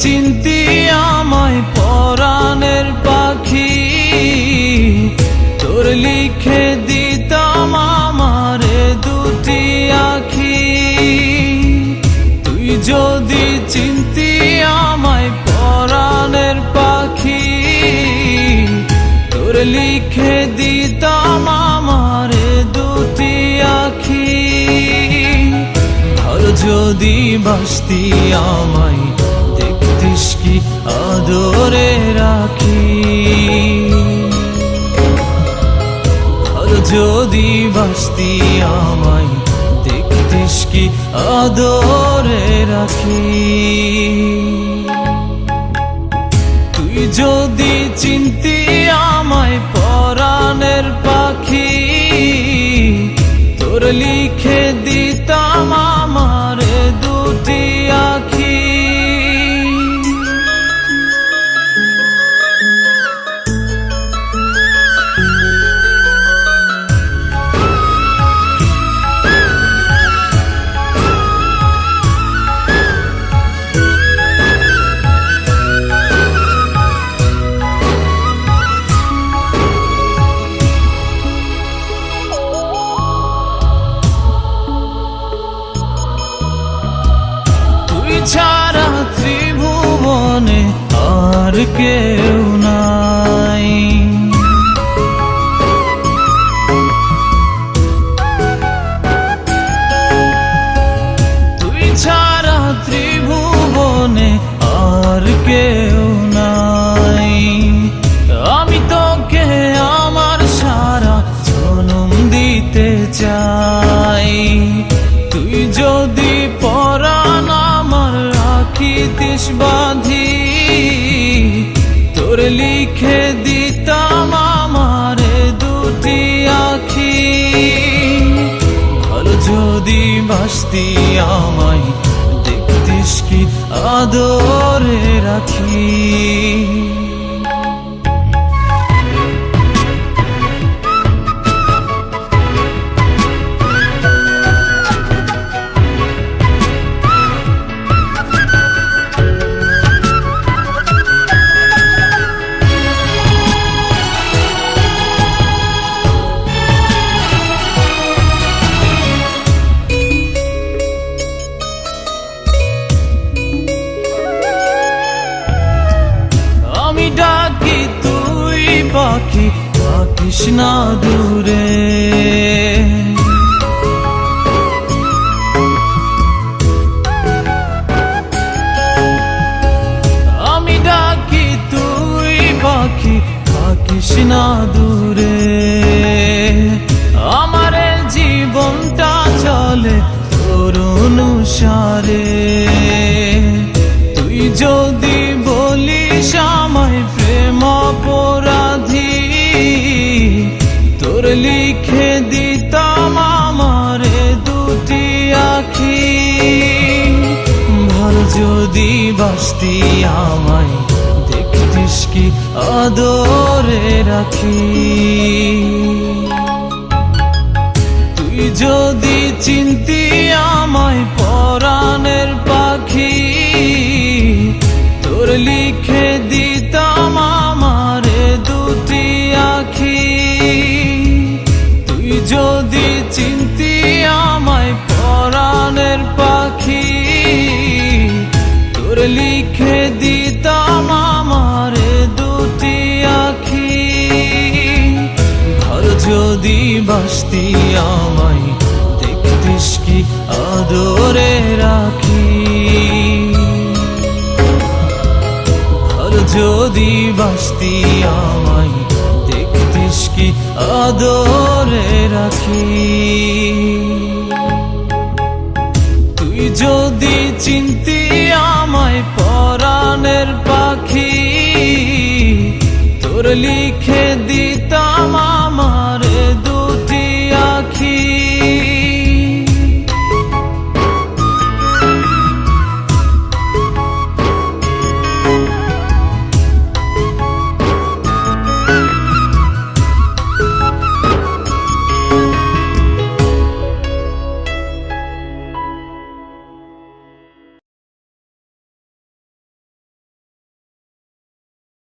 চিনতি আমায় পরাণের পাখি, তোর লিখে দিতাম আমারে দুটি আখি। তুই যদি চিনতি আমায় পরাণের পাখি, তোর লিখে দিতাম আমারে দুটি আখি। আর যদি বাসতি আমায় দেখতিস কি আদরে রাখি, আর যদি বাসতি আমায় দেখতিস কি আদরে রাখি। তুই যদি চিনতি আমায় পরাণের পাখি, তোর লিখে দিতাম আমারে দুটি আখি। ছাড়া ত্রিভুবনে আর কেউ নাই, তুই ছাড়া ত্রিভুবনে আর কেউ নাই। আমি তোকে আমার সারা জনম দিতে চাই। তুই যদি পরাণ আমার রাখিতিস বাঁধি, তোর লিখে দিতাম আমারে দুটি আখি। ভালো যদি বাসতি আমায় দেখতিস কি আদরে রাখি। ডাকি তুই পাখি থাকিস না দূরে, আমি ডাকি তুই পাখি থাকিস না দূরে। আমার জীবনটা চলে তোর অনুসারে। তুই যদি বলিস আমায় প্রেম অপরাধী, তোর লিখে দিতাম আমারে দুটি আখি। ভালো যদি বাসতি আমায় দেখতিস কি আদরে রাখি। তুই যদি চিনতি আমায় পরাণের পাখি, তোর লিখে দিতাম আমারে দুটি আখি। তুই যদি চিনতি আমায় পরাণের পাখি, তোর লিখে দিতাম আমারে দুটি আখি। ভালো যদি বাসতি আমায় দেখতিস কি আদরে রাখি। যদি বাসতি আমায় দেখতিস কি আদরে রাখি। তুই যদি চিনতি আমায় পরাণের পাখি, তোর লিখে দিতাম